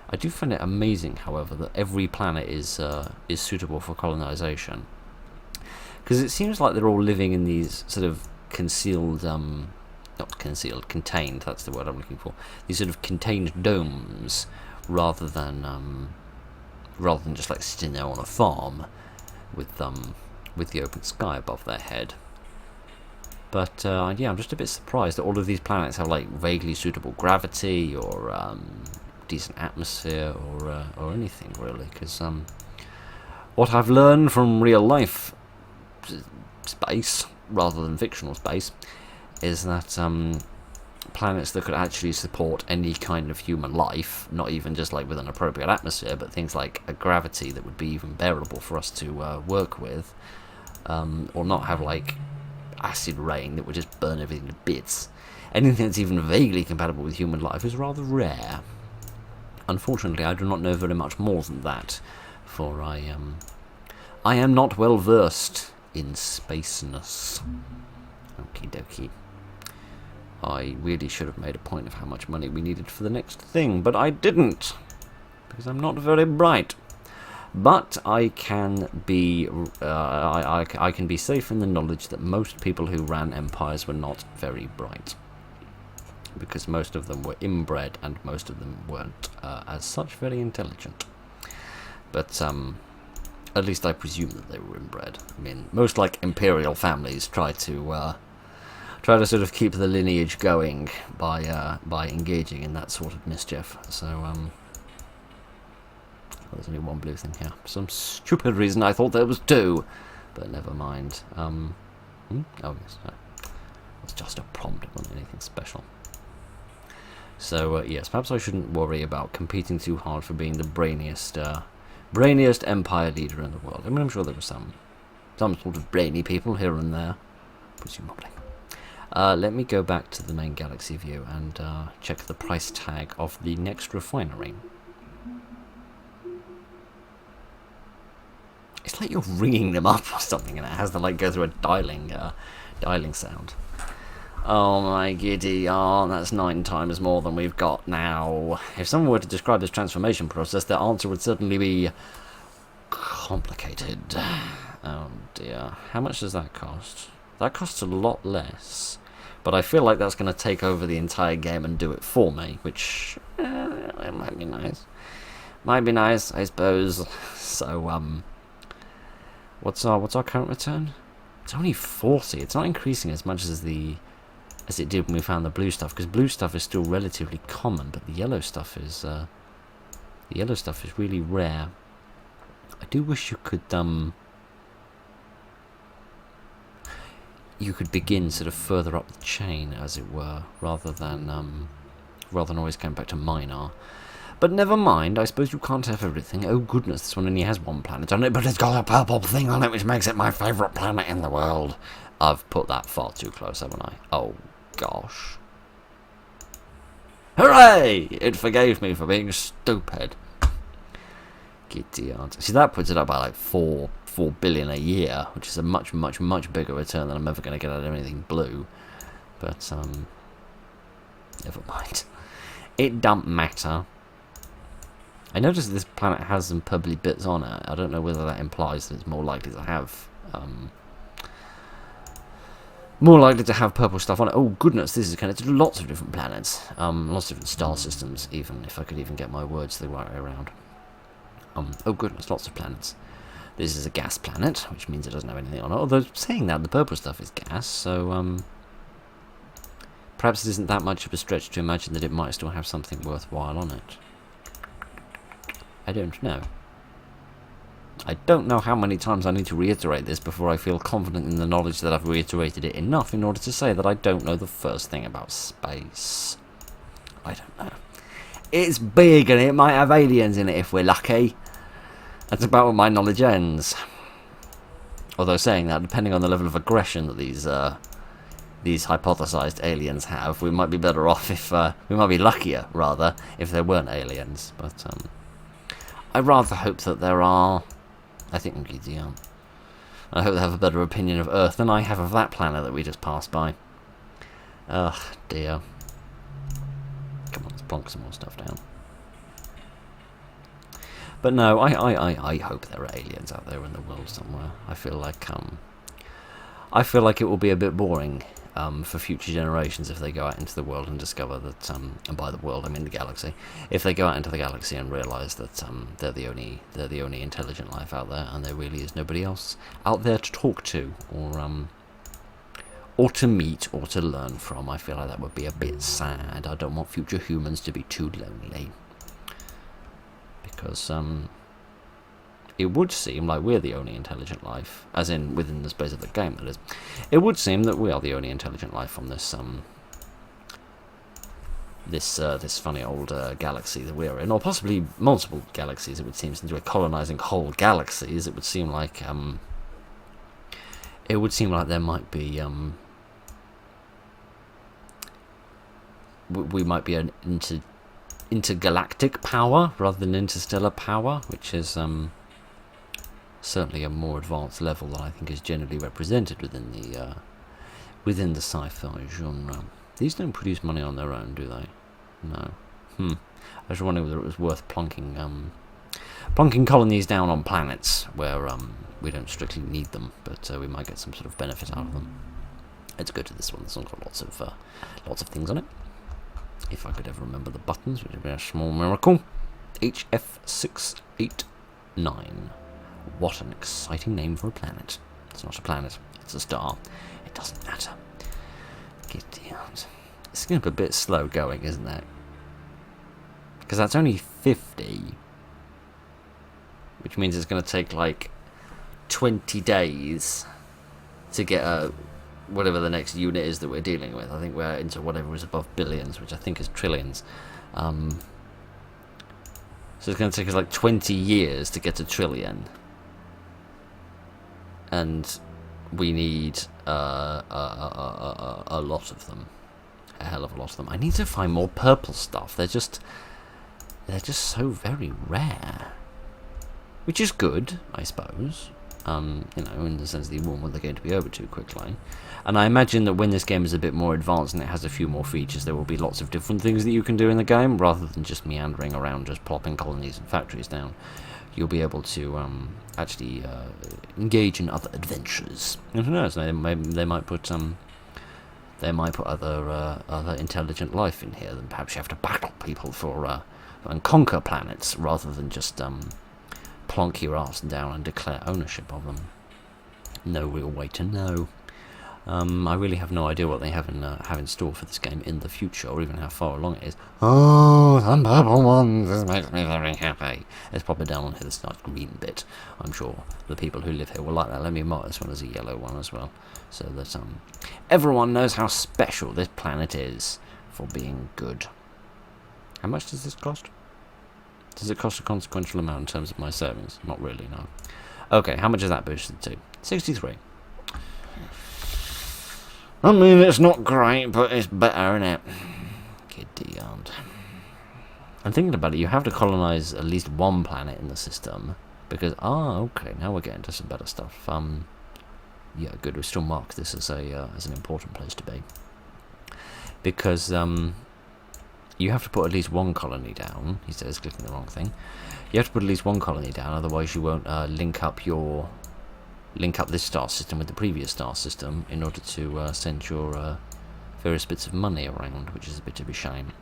I do find it amazing, however, that every planet is suitable for colonization, because it seems like they're all living in these sort of concealed, not concealed, contained. That's the word I'm looking for. These sort of contained domes, rather than just like sitting there on a farm with the open sky above their head. But yeah, I'm just a bit surprised that all of these planets have like vaguely suitable gravity or decent atmosphere or anything really. Because what I've learned from real life space rather than fictional space is that planets that could actually support any kind of human life, not even just like with an appropriate atmosphere, but things like a gravity that would be even bearable for us to work with, or not have like acid rain that would just burn everything to bits. Anything that's even vaguely compatible with human life is rather rare. Unfortunately, I do not know very much more than that, for I am not well versed in spaceness. Okie dokie. I really should have made a point of how much money we needed for the next thing, but I didn't, because I'm not very bright. But I can be I can be safe in the knowledge that most people who ran empires were not very bright, because most of them were inbred and most of them weren't as such very intelligent. But at least I presume that they were inbred. I mean, most like imperial families try to sort of keep the lineage going by engaging in that sort of mischief. So there's only one blue thing here. For some stupid reason I thought there was two, but never mind. Oh yes, no. It's just a prompt, it wasn't anything special. So yes, perhaps I shouldn't worry about competing too hard for being the brainiest empire leader in the world. I mean, I'm sure there were some sort of brainy people here and there, presumably. Let me go back to the main galaxy view and check the price tag of the next refinery. It's like you're ringing them up or something, and it has to like go through a dialing sound. Oh my giddy, that's 9 times more than we've got now. If someone were to describe this transformation process, their answer would certainly be complicated. Oh dear. How much does that cost? That costs a lot less. But I feel like that's going to take over the entire game and do it for me, which it might be nice. Might be nice, I suppose. So, What's our current return? It's only 40. It's not increasing as much as it did when we found the blue stuff, because blue stuff is still relatively common, but the yellow stuff is really rare. I do wish you could begin sort of further up the chain, as it were, rather than always going back to minor. But never mind, I suppose you can't have everything. Oh goodness, this one only has one planet on it, but it's got a purple thing on it which makes it my favourite planet in the world. I've put that far too close, haven't I? Oh gosh. Hooray! It forgave me for being stupid. Giddy aunt. See, that puts it up by like 4 billion a year, which is a much, much, much bigger return than I'm ever going to get out of anything blue. But, never mind. It don't matter. I noticed this planet has some purpley bits on it. I don't know whether that implies that it's more likely to have purple stuff on it. Oh goodness, this is connected to lots of different planets, lots of different star systems. Even if I could even get my words the right way around. Oh goodness, lots of planets. This is a gas planet, which means it doesn't have anything on it. Although saying that, the purple stuff is gas, so perhaps it isn't that much of a stretch to imagine that it might still have something worthwhile on it. I don't know. I don't know how many times I need to reiterate this before I feel confident in the knowledge that I've reiterated it enough in order to say that I don't know the first thing about space. I don't know. It's big and it might have aliens in it if we're lucky. That's about where my knowledge ends. Although saying that, depending on the level of aggression that these hypothesized aliens have, we might be better off if we might be luckier rather if there weren't aliens. But I rather hope that there are. I think I hope they have a better opinion of Earth than I have of that planet that we just passed by. Ugh, dear. Come on, let's plonk some more stuff down. But no, I hope there are aliens out there in the world somewhere. I feel like it will be a bit boring for future generations if they go out into the world and discover that, and by the world I mean the galaxy, if they go out into the galaxy and realise that they're the only intelligent life out there, and there really is nobody else out there to talk to, or to meet, or to learn from. I feel like that would be a bit sad. I don't want future humans to be too lonely, because it would seem like we're the only intelligent life, as in within the space of the game, that is. It would seem that we are the only intelligent life on this this funny old galaxy that we're in, or possibly multiple galaxies. It would seem, since we're colonising whole galaxies, it would seem like there might be we might be an intergalactic power rather than interstellar power, which is certainly a more advanced level that I think is generally represented within the sci-fi genre. These don't produce money on their own, do they? No. I was wondering whether it was worth plonking colonies down on planets where we don't strictly need them, but we might get some sort of benefit out of them. Let's go to this one. This one's got lots of things on it. If I could ever remember the buttons, which would be a small miracle. HF689. What an exciting name for a planet. It's not a planet, it's a star. It doesn't matter. Get out. It's going to be a bit slow going, isn't it? Because that's only 50. Which means it's going to take like 20 days to get whatever the next unit is that we're dealing with. I think we're into whatever is above billions, which I think is trillions. So it's going to take us like 20 years to get to trillion. And we need a lot of them. A hell of a lot of them. I need to find more purple stuff. They're just so very rare. Which is good, I suppose. In the sense that you won't want the game to be over too quickly. And I imagine that when this game is a bit more advanced and it has a few more features, there will be lots of different things that you can do in the game, rather than just meandering around just plopping colonies and factories down. You'll be able to actually engage in other adventures. And who knows? They might put other intelligent life in here. Then perhaps you have to battle people for and conquer planets rather than just plonk your ass down and declare ownership of them. No real way to know. I really have no idea what they have in store for this game in the future, or even how far along it is. Oh, some purple ones, this makes me very happy. Let's pop it down on here, this nice green bit. I'm sure the people who live here will like that. Let me mark this one as a yellow one as well, so that everyone knows how special this planet is for being good. How much does this cost? Does it cost a consequential amount in terms of my savings? Not really, no. Okay, how much is that boosted to? 63. I mean, it's not great, but it's better, isn't it? Giddy yarn. I'm thinking about it, you have to colonize at least one planet in the system, because, okay, now we're getting to some better stuff. Yeah, good, we still mark this as an important place to be. Because, you have to put at least one colony down. He says, clicking the wrong thing. You have to put at least one colony down, otherwise you won't link up this star system with the previous star system in order to send your various bits of money around, which is a bit of a shame.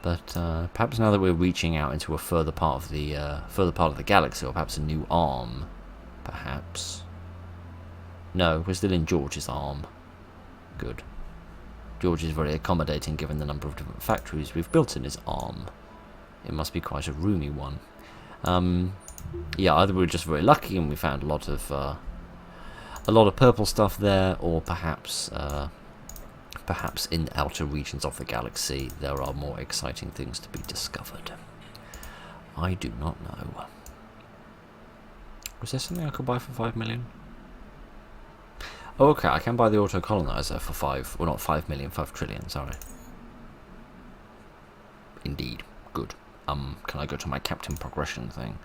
But perhaps now that we're reaching out into a further part of the galaxy, or perhaps a new arm, perhaps. No, we're still in George's arm. Good. George is very accommodating given the number of different factories we've built in his arm. It must be quite a roomy one. Yeah, either we were just very lucky and we found a lot of purple stuff there, or perhaps in the outer regions of the galaxy there are more exciting things to be discovered. I do not know. Was there something I could buy for 5 million? Oh, okay, I can buy the auto-colonizer for 5, well not 5 million, 5 trillion, sorry. Indeed, good. Can I go to my Captain Progression thing?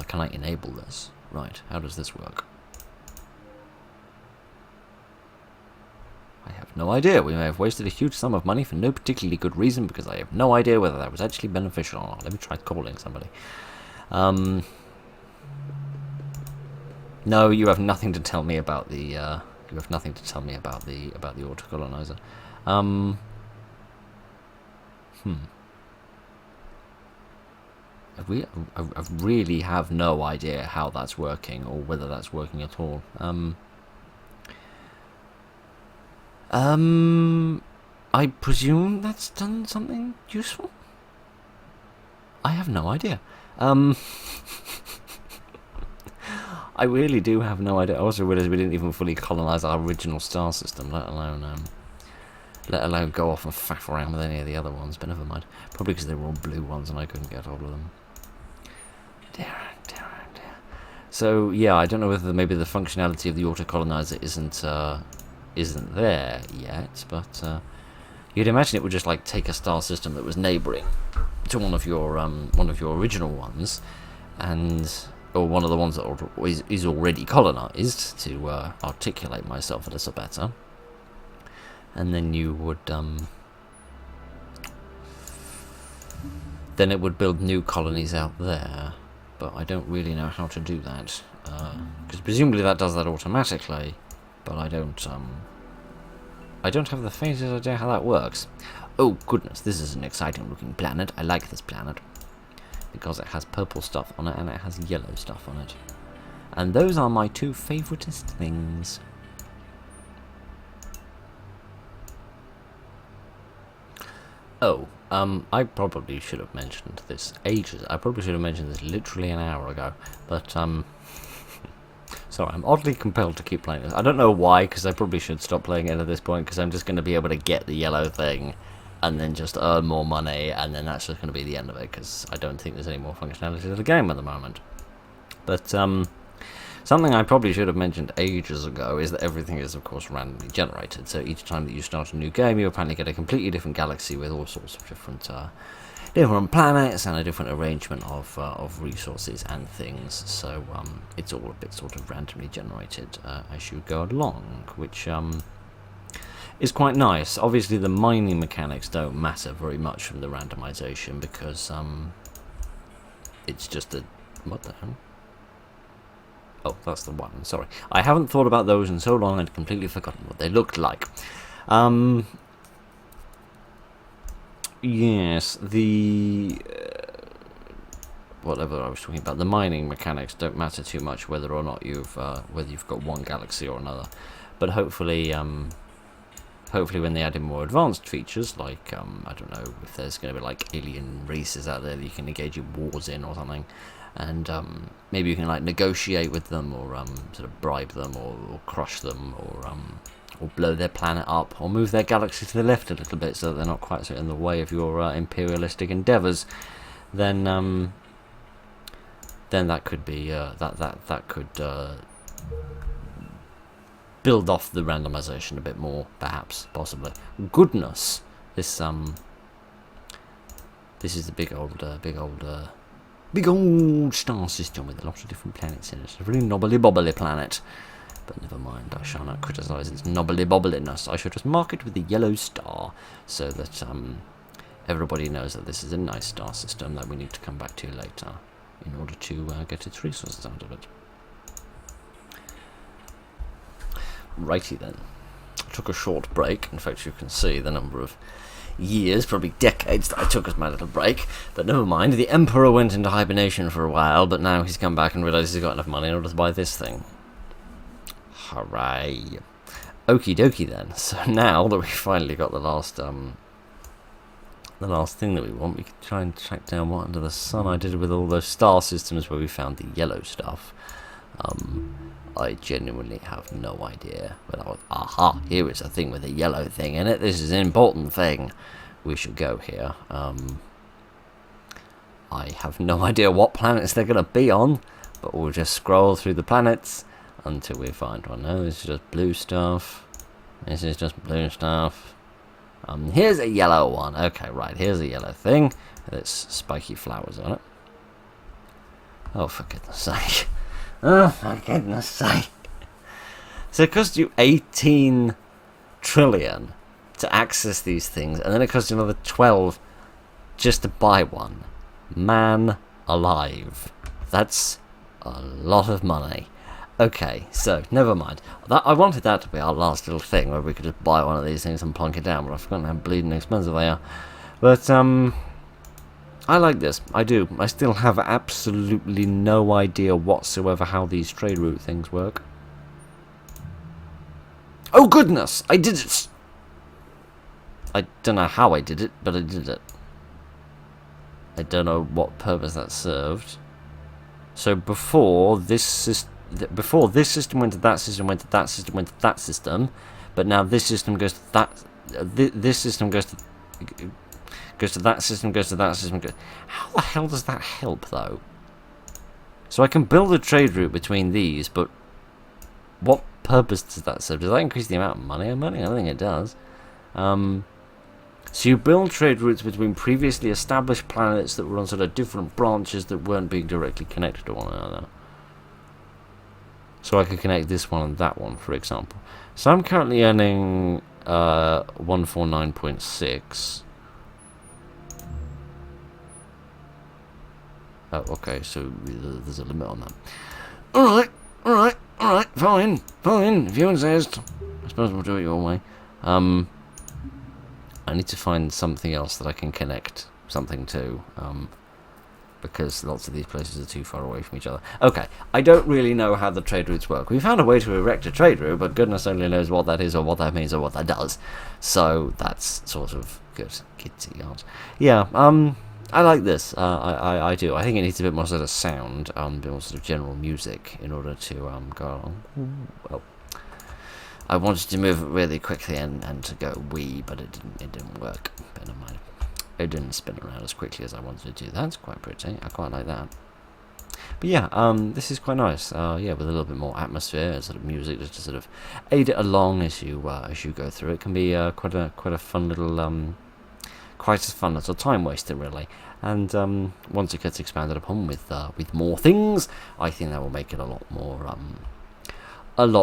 Can I enable this? Right, how does this work? I have no idea. We may have wasted a huge sum of money for no particularly good reason, because I have no idea whether that was actually beneficial or not. Let me try calling somebody. No, you have nothing to tell me about the. You have nothing to tell me about the autocolonizer. I really have no idea how that's working, or whether that's working at all. I presume that's done something useful? I have no idea. I really do have no idea. I also realised we didn't even fully colonise our original star system, let alone go off and faff around with any of the other ones, but never mind. Probably because they were all blue ones and I couldn't get hold of them. Dear. So, yeah, I don't know whether maybe the functionality of the autocolonizer isn't there yet, but you'd imagine it would just like take a star system that was neighbouring to one of your original ones, or one of the ones that is already colonised, to articulate myself a little better, and then you would then it would build new colonies out there. But I don't really know how to do that, because presumably that does that automatically, but I don't have the faintest idea how that works. Oh goodness, this is an exciting looking planet. I like this planet, because it has purple stuff on it and it has yellow stuff on it. And those are my two favouriteest things. Oh, I probably should have mentioned this ages. I probably should have mentioned this literally an hour ago, but sorry, I'm oddly compelled to keep playing this. I don't know why, because I probably should stop playing it at this point, because I'm just going to be able to get the yellow thing and then just earn more money, and then that's just going to be the end of it, because I don't think there's any more functionality to the game at the moment. But something I probably should have mentioned ages ago is that everything is, of course, randomly generated. So each time that you start a new game, you apparently get a completely different galaxy with all sorts of different planets and a different arrangement of resources and things. So it's all a bit sort of randomly generated as you go along, which is quite nice. Obviously, the mining mechanics don't matter very much from the randomization, because it's just a... what the hell? Oh, that's the one. Sorry. I haven't thought about those in so long I'd completely forgotten what they looked like. Yes, the... whatever I was talking about, the mining mechanics don't matter too much whether or not you've got one galaxy or another. But hopefully when they add in more advanced features, like I don't know if there's going to be like alien races out there that you can engage in wars in or something, and maybe you can like negotiate with them or sort of bribe them or crush them or blow their planet up or move their galaxy to the left a little bit so that they're not quite so in the way of your imperialistic endeavours. Then that could be that could build off the randomization a bit more, perhaps, possibly. Goodness, this is the big old star system with a lot of different planets in it. A very knobbly bobbly planet. But never mind, I shall not criticise its knobbly bobbliness. I shall just mark it with a yellow star so that everybody knows that this is a nice star system that we need to come back to later in order to get its resources out of it. Righty then. I took a short break. In fact, you can see the number of years, probably decades, that I took as my little break. But never mind, the Emperor went into hibernation for a while, but now he's come back and realised he's got enough money in order to buy this thing. Hooray. Okie dokie then. So now that we finally got the last thing that we want, we can try and track down what under the sun I did with all those star systems where we found the yellow stuff. I genuinely have no idea. But I was, aha, here is a thing with a yellow thing in it. This is an important thing. We should go here. I have no idea what planets they're going to be on, but we'll just scroll through the planets until we find one. No, this is just blue stuff. This is just blue stuff. Here's a yellow one. Okay, right, here's a yellow thing. There's spiky flowers on it. Oh, for goodness sake. Oh, for goodness sake. So it costs you 18 trillion to access these things, and then it costs you another 12 just to buy one. Man alive. That's a lot of money. Okay, so, never mind. I wanted that to be our last little thing, where we could just buy one of these things and plonk it down, but I've forgotten how bleeding expensive they are. But, I like this. I do. I still have absolutely no idea whatsoever how these trade route things work. Oh, goodness! I did it! I don't know how I did it, but I did it. I don't know what purpose that served. So, before this system went to that system, went to that system, went to that system, but now this system goes to that. This system goes to that system, goes to that system. How the hell does that help, though? So I can build a trade route between these, but what purpose does that serve? Does that increase the amount of money I'm earning? I don't think it does. So you build trade routes between previously established planets that were on sort of different branches that weren't being directly connected to one another. So I could connect this one and that one, for example. So I'm currently earning 149.6. Oh, okay, so there's a limit on that. Alright, fine, if you insist. I suppose we'll do it your way. I need to find something else that I can connect something to. Because lots of these places are too far away from each other. Okay, I don't really know how the trade routes work. We found a way to erect a trade route, but goodness only knows what that is or what that means or what that does. So that's sort of good. Kitty yards. Yeah, I like this. I do. I think it needs a bit more sort of sound, a bit more sort of general music in order to go along. Well, I wanted to move it really quickly and to go wee, but it didn't work. But never mind. It didn't spin around as quickly as I wanted to do. That's quite pretty. I quite like that. But yeah, this is quite nice. Yeah, with a little bit more atmosphere and sort of music just to sort of aid it along as you go through. It can be quite a fun little quite a fun little time waster, really. And once it gets expanded upon with more things, I think that will make it a lot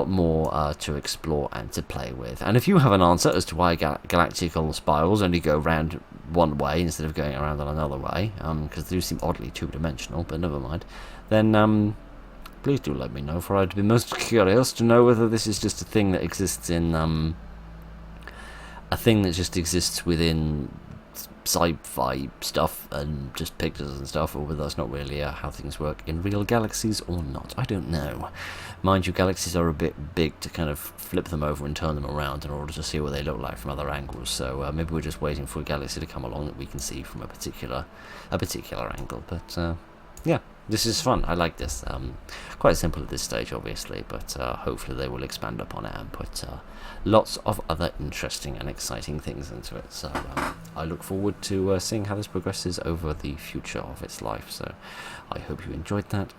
more to explore and to play with. And if you have an answer as to why galactical spirals only go round one way instead of going around on another way, because they do seem oddly two-dimensional, but never mind, then please do let me know, for I'd be most curious to know whether this is just a thing that exists in within sci-fi stuff and just pictures and stuff, or whether that's not really how things work in real galaxies or not. I don't know. Mind you, galaxies are a bit big to kind of flip them over and turn them around in order to see what they look like from other angles, so maybe we're just waiting for a galaxy to come along that we can see from a particular angle. But yeah, this is fun. I like this. Quite simple at this stage, obviously, but hopefully they will expand upon it and put lots of other interesting and exciting things into it. So I look forward to seeing how this progresses over the future of its life. So I hope you enjoyed that.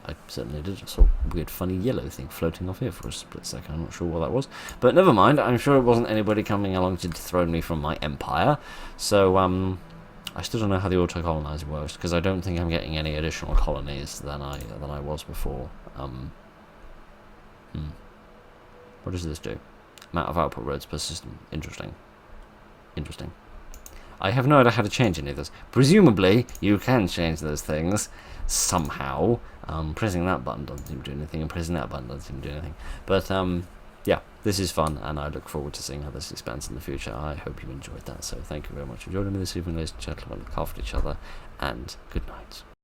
I certainly did. I saw a weird, funny yellow thing floating off here for a split second. I'm not sure what that was, but never mind. I'm sure it wasn't anybody coming along to dethrone me from my empire. So I still don't know how the auto-colonizing works, because I don't think I'm getting any additional colonies than I was before. What does this do? Amount of output roads per system. Interesting. I have no idea how to change any of this. Presumably, you can change those things somehow. Pressing that button doesn't seem to do anything, and pressing that button doesn't seem to do anything. But yeah, this is fun, and I look forward to seeing how this expands in the future. I hope you enjoyed that. So thank you very much for joining me this evening, ladies and gentlemen. Look after each other, and good night.